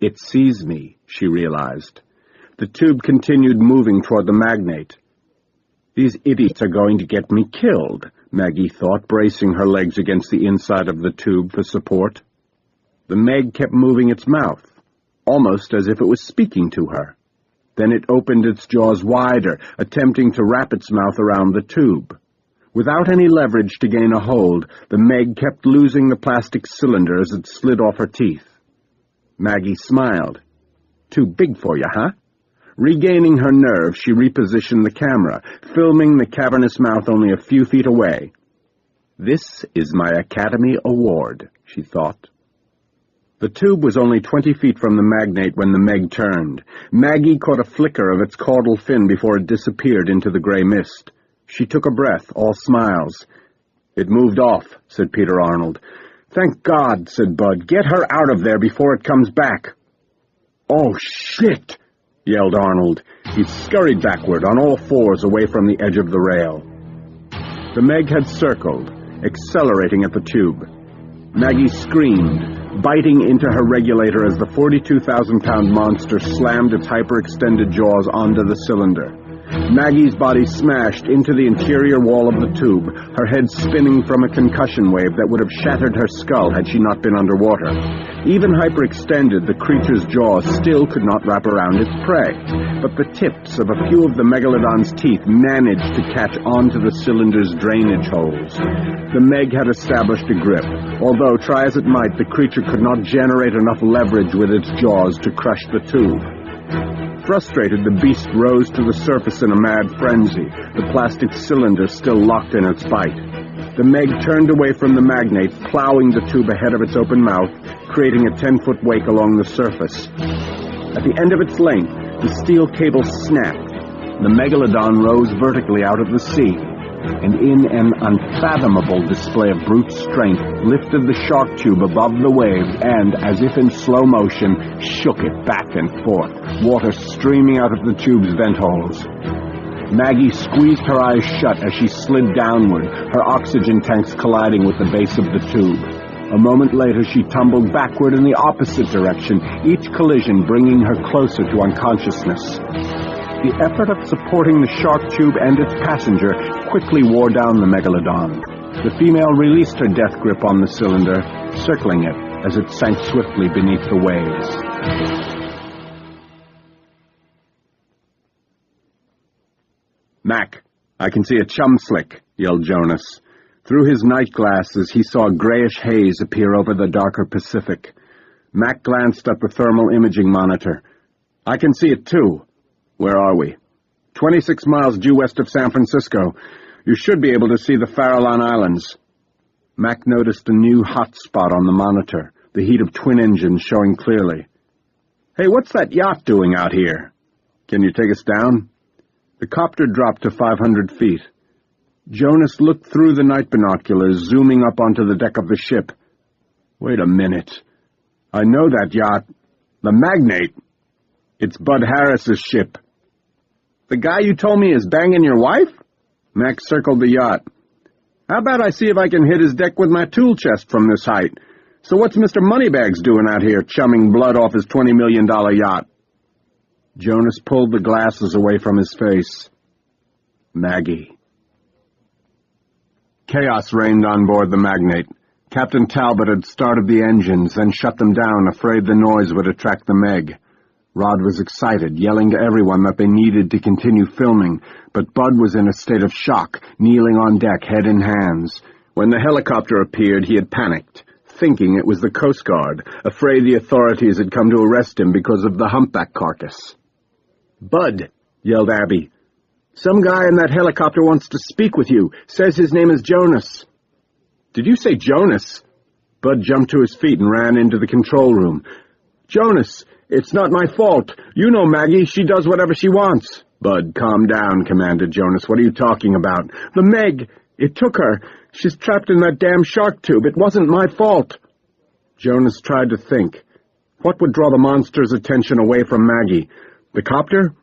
It sees me, she realized. The tube continued moving toward the magnate. These idiots are going to get me killed, Maggie thought, bracing her legs against the inside of the tube for support. The Meg kept moving its mouth, almost as if it was speaking to her. Then it opened its jaws wider, attempting to wrap its mouth around the tube. Without any leverage to gain a hold, the Meg kept losing the plastic cylinder as it slid off her teeth. Maggie smiled. Too big for you, huh? Regaining her nerve, she repositioned the camera, filming the cavernous mouth only a few feet away. This is my Academy Award, she thought. The tube was only 20 feet from the magnate when the Meg turned. Maggie caught a flicker of its caudal fin before it disappeared into the gray mist. She took a breath, all smiles. It moved off, said Peter Arnold. Thank God, said Bud. Get her out of there before it comes back. Oh, shit, yelled Arnold. He scurried backward on all fours away from the edge of the rail. The Meg had circled, accelerating at the tube. Maggie screamed, biting into her regulator as the 42,000-pound monster slammed its hyperextended jaws onto the cylinder. Maggie's body smashed into the interior wall of the tube, her head spinning from a concussion wave that would have shattered her skull had she not been underwater. Even hyperextended, the creature's jaws still could not wrap around its prey, but the tips of a few of the megalodon's teeth managed to catch onto the cylinder's drainage holes. The Meg had established a grip, although, try as it might, the creature could not generate enough leverage with its jaws to crush the tube. Frustrated, the beast rose to the surface in a mad frenzy, the plastic cylinder still locked in its bite. The Meg turned away from the magnate, plowing the tube ahead of its open mouth, creating a 10-foot wake along the surface. At the end of its length, the steel cable snapped. The megalodon rose vertically out of the sea, and in an unfathomable display of brute strength, lifted the shark tube above the waves and, as if in slow motion, shook it back and forth, water streaming out of the tube's vent holes. Maggie squeezed her eyes shut as she slid downward, her oxygen tanks colliding with the base of the tube. A moment later, she tumbled backward in the opposite direction, each collision bringing her closer to unconsciousness. The effort of supporting the shark tube and its passenger quickly wore down the megalodon. The female released her death grip on the cylinder, circling it as it sank swiftly beneath the waves. Mac, I can see a chum slick, yelled Jonas. Through his night glasses, he saw a grayish haze appear over the darker Pacific. Mac glanced at the thermal imaging monitor. I can see it too. Where are we? 26 miles due west of San Francisco. You should be able to see the Farallon Islands. Mac noticed a new hot spot on the monitor, the heat of twin engines showing clearly. Hey, what's that yacht doing out here? Can you take us down? The copter dropped to 500 feet. Jonas looked through the night binoculars, zooming up onto the deck of the ship. Wait a minute. I know that yacht. The Magnate. It's Bud Harris's ship. The guy you told me is banging your wife? Mac circled the yacht. How about I see if I can hit his deck with my tool chest from this height? So what's Mr. Moneybags doing out here, chumming blood off his $20 million yacht? Jonas pulled the glasses away from his face. Maggie. Chaos reigned on board the Magnate. Captain Talbot had started the engines, then shut them down, afraid the noise would attract the Meg. Rod was excited, yelling to everyone that they needed to continue filming, but Bud was in a state of shock, kneeling on deck, head in hands. When the helicopter appeared, he had panicked, thinking it was the Coast Guard, afraid the authorities had come to arrest him because of the humpback carcass. Bud, yelled Abby. Some guy in that helicopter wants to speak with you. Says his name is Jonas. Did you say Jonas? Bud jumped to his feet and ran into the control room. Jonas, it's not my fault. You know Maggie, she does whatever she wants. Bud, calm down, commanded Jonas. What are you talking about? The Meg, it took her. She's trapped in that damn shark tube. It wasn't my fault. Jonas tried to think. What would draw the monster's attention away from Maggie? The copter?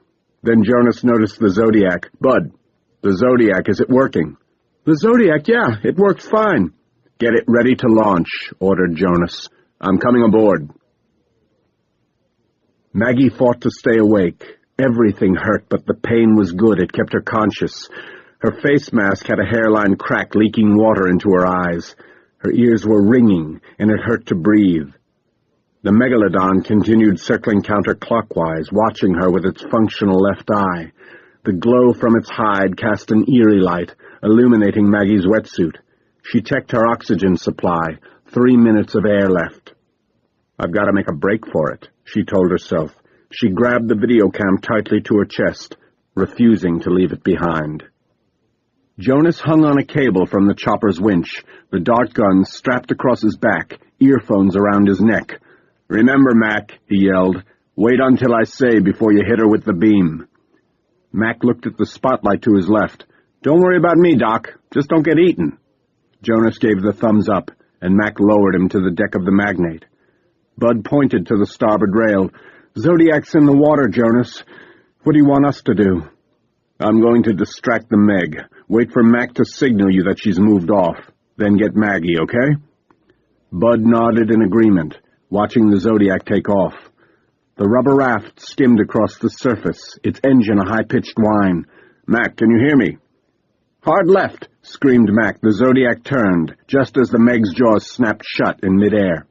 Then Jonas noticed the Zodiac. Bud, the Zodiac, is it working? The Zodiac, yeah, it works fine. Get it ready to launch, ordered Jonas. I'm coming aboard. Maggie fought to stay awake. Everything hurt, but the pain was good. It kept her conscious. Her face mask had a hairline crack leaking water into her eyes. Her ears were ringing, and it hurt to breathe. The megalodon continued circling counterclockwise, watching her with its functional left eye. The glow from its hide cast an eerie light, illuminating Maggie's wetsuit. She checked her oxygen supply. 3 minutes of air left. "I've got to make a break for it," she told herself. She grabbed the videocam tightly to her chest, refusing to leave it behind. Jonas hung on a cable from the chopper's winch, the dart gun strapped across his back, earphones around his neck. "Remember, Mac," he yelled, "wait until I say before you hit her with the beam." Mac looked at the spotlight to his left. "Don't worry about me, Doc. Just don't get eaten." Jonas gave the thumbs up, and Mac lowered him to the deck of the Magnate. Bud pointed to the starboard rail. "Zodiac's in the water, Jonas. What do you want us to do?" "I'm going to distract the Meg. Wait for Mac to signal you that she's moved off. Then get Maggie, okay?" Bud nodded in agreement, watching the Zodiac take off. The rubber raft skimmed across the surface, its engine a high-pitched whine. "Mac, can you hear me?" "Hard left," screamed Mac. The Zodiac turned, just as the Meg's jaws snapped shut in midair.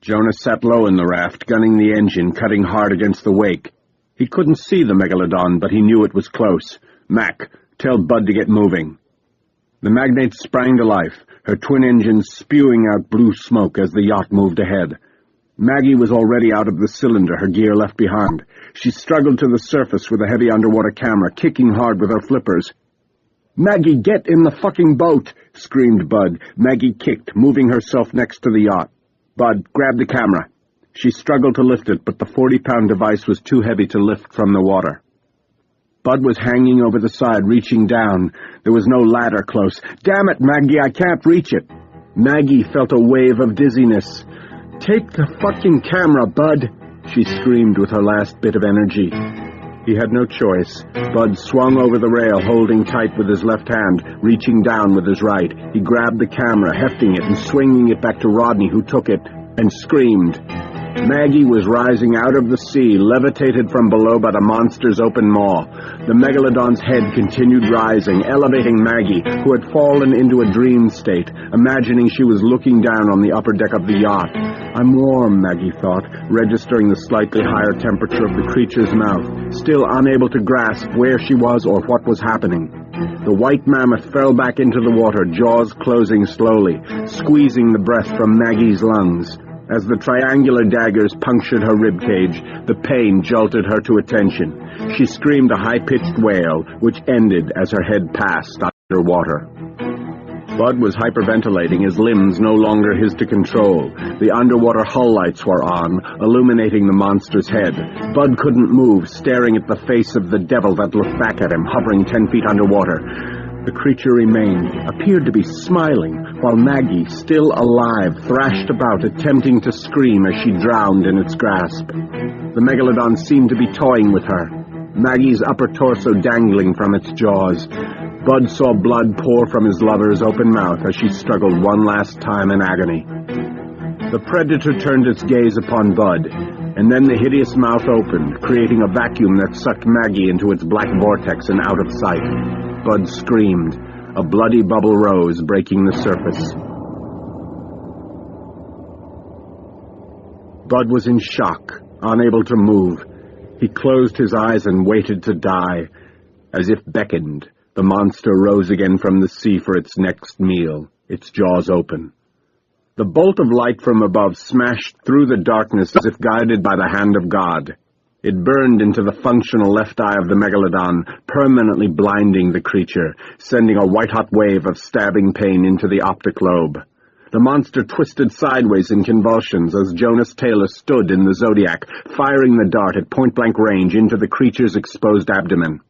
Jonas sat low in the raft, gunning the engine, cutting hard against the wake. He couldn't see the megalodon, but he knew it was close. "Mac, tell Bud to get moving." The Magnate sprang to life, her twin engines spewing out blue smoke as the yacht moved ahead. Maggie was already out of the cylinder, her gear left behind. She struggled to the surface with a heavy underwater camera, kicking hard with her flippers. "Maggie, get in the fucking boat!" screamed Bud. Maggie kicked, moving herself next to the yacht. "Bud, grab the camera." She struggled to lift it, but the 40-pound device was too heavy to lift from the water. Bud was hanging over the side, reaching down. There was no ladder close. "Damn it, Maggie, I can't reach it." Maggie felt a wave of dizziness. "Take the fucking camera, Bud," she screamed with her last bit of energy. He had no choice. Bud swung over the rail, holding tight with his left hand, reaching down with his right. He grabbed the camera, hefting it and swinging it back to Rodney, who took it, and screamed. Maggie was rising out of the sea, levitated from below by the monster's open maw. The megalodon's head continued rising, elevating Maggie, who had fallen into a dream state, imagining she was looking down on the upper deck of the yacht. "I'm warm," Maggie thought, registering the slightly higher temperature of the creature's mouth, still unable to grasp where she was or what was happening. The white mammoth fell back into the water, jaws closing slowly, squeezing the breath from Maggie's lungs. As the triangular daggers punctured her ribcage, the pain jolted her to attention. She screamed a high-pitched wail, which ended as her head passed underwater. Bud was hyperventilating, his limbs no longer his to control. The underwater hull lights were on, illuminating the monster's head. Bud couldn't move, staring at the face of the devil that looked back at him, hovering 10 feet underwater. The creature remained, appeared to be smiling, while Maggie, still alive, thrashed about, attempting to scream as she drowned in its grasp. The megalodon seemed to be toying with her, Maggie's upper torso dangling from its jaws. Bud saw blood pour from his lover's open mouth as she struggled one last time in agony. The predator turned its gaze upon Bud, and then the hideous mouth opened, creating a vacuum that sucked Maggie into its black vortex and out of sight. Bud screamed. A bloody bubble rose, breaking the surface. Bud was in shock, unable to move. He closed his eyes and waited to die. As if beckoned, the monster rose again from the sea for its next meal, its jaws open. The bolt of light from above smashed through the darkness as if guided by the hand of God. It burned into the functional left eye of the megalodon, permanently blinding the creature, sending a white-hot wave of stabbing pain into the optic lobe. The monster twisted sideways in convulsions as Jonas Taylor stood in the Zodiac, firing the dart at point-blank range into the creature's exposed abdomen.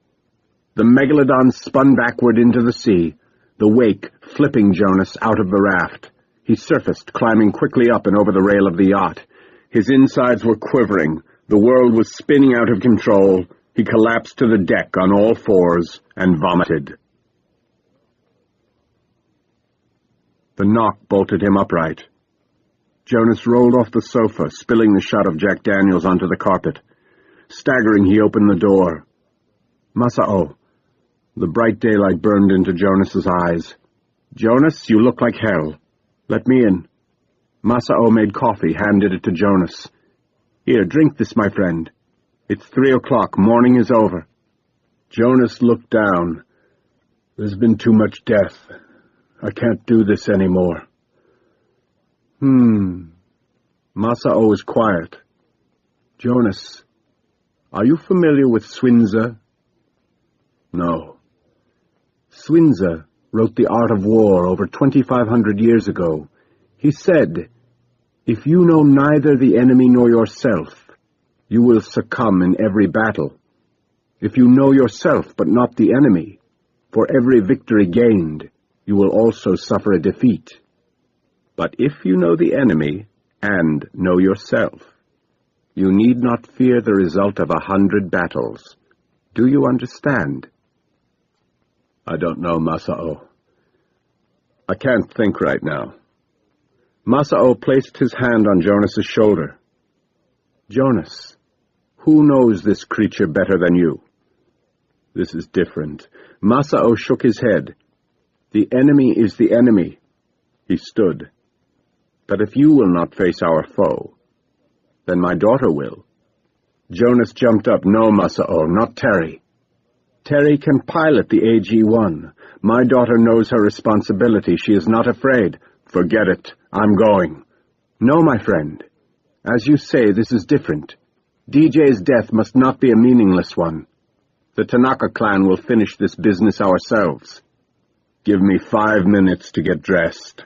The megalodon spun backward into the sea, the wake flipping Jonas out of the raft. He surfaced, climbing quickly up and over the rail of the yacht. His insides were quivering. The world was spinning out of control. He collapsed to the deck on all fours and vomited. The knock bolted him upright. Jonas rolled off the sofa, spilling the shot of Jack Daniels onto the carpet. Staggering, he opened the door. "Masao." The bright daylight burned into Jonas's eyes. "Jonas, you look like hell. Let me in." Masao made coffee, handed it to Jonas. "Here, drink this, my friend. It's 3 o'clock. Morning is over." Jonas looked down. "There's been too much death. I can't do this anymore." Masao was quiet. "Jonas, are you familiar with Swinza?" "No." Swinza wrote The Art of War over 2,500 years ago. He said, "If you know neither the enemy nor yourself, you will succumb in every battle. If you know yourself but not the enemy, for every victory gained, you will also suffer a defeat. But if you know the enemy and know yourself, you need not fear the result of 100 battles. Do you understand?" "I don't know, Masao. I can't think right now." Masao placed his hand on Jonas's shoulder. "Jonas, who knows this creature better than you?" "This is different." Masao shook his head. "The enemy is the enemy." He stood. "But if you will not face our foe, then my daughter will." Jonas jumped up. "No, Masao, not Terry. Terry can pilot the AG-1. My daughter knows her responsibility. She is not afraid." "Forget it. I'm going." "No, my friend. As you say, this is different. DJ's death must not be a meaningless one. The Tanaka clan will finish this business ourselves." "Give me 5 minutes to get dressed."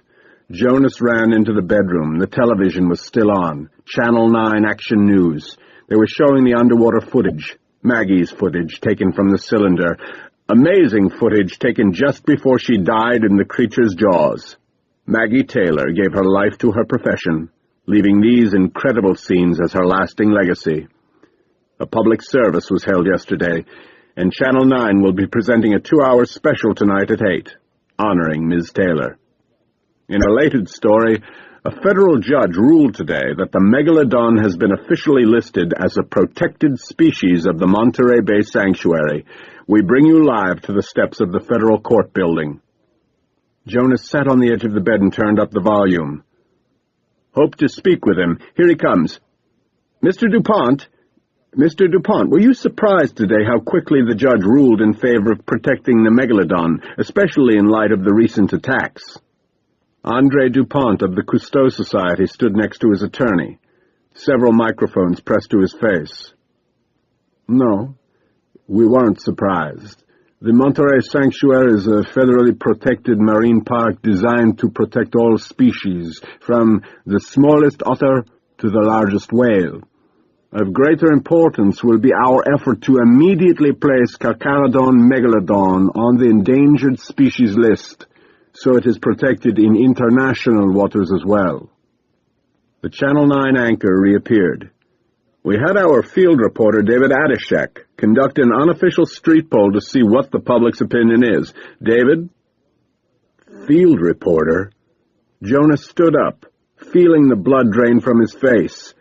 Jonas ran into the bedroom. The television was still on. Channel 9 Action News. They were showing the underwater footage. Maggie's footage taken from the cylinder. Amazing footage taken just before she died in the creature's jaws. Maggie Taylor gave her life to her profession, leaving these incredible scenes as her lasting legacy. A public service was held yesterday, and Channel 9 will be presenting a 2-hour special tonight at 8, honoring Ms. Taylor. In a related story, a federal judge ruled today that the megalodon has been officially listed as a protected species of the Monterey Bay Sanctuary. We bring you live to the steps of the federal court building. Jonas sat on the edge of the bed and turned up the volume. "Hope to speak with him. Here he comes. Mr. DuPont? Mr. DuPont, were you surprised today how quickly the judge ruled in favor of protecting the megalodon, especially in light of the recent attacks?" Andre DuPont of the Cousteau Society stood next to his attorney, several microphones pressed to his face. "No, we weren't surprised. The Monterey Sanctuary is a federally protected marine park designed to protect all species, from the smallest otter to the largest whale. Of greater importance will be our effort to immediately place Carcharodon megalodon on the endangered species list, so it is protected in international waters as well." The Channel 9 anchor reappeared. "We had our field reporter, David Adishek, conduct an unofficial street poll to see what the public's opinion is. David?" "Field reporter?" Jonas stood up, feeling the blood drain from his face.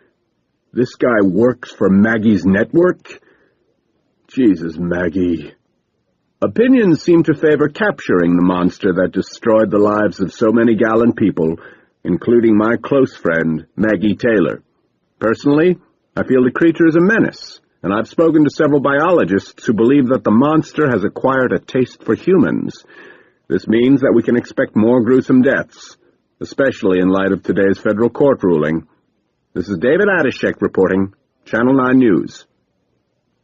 "This guy works for Maggie's network? Jesus, Maggie." Opinions seem to favor capturing the monster that destroyed the lives of so many gallant people, including my close friend, Maggie Taylor. Personally, I feel the creature is a menace, and I've spoken to several biologists who believe that the monster has acquired a taste for humans. This means that we can expect more gruesome deaths, especially in light of today's federal court ruling. This is David Adishek reporting, Channel 9 News.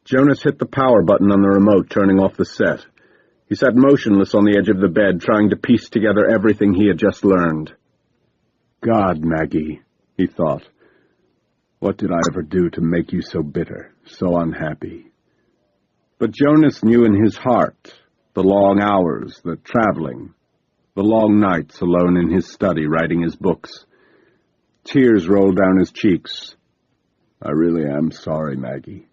Jonas hit the power button on the remote, turning off the set. He sat motionless on the edge of the bed, trying to piece together everything he had just learned. "God, Maggie," he thought, "what did I ever do to make you so bitter, so unhappy?" But Jonas knew in his heart the long hours, the traveling, the long nights alone in his study writing his books. Tears rolled down his cheeks. "I really am sorry, Maggie."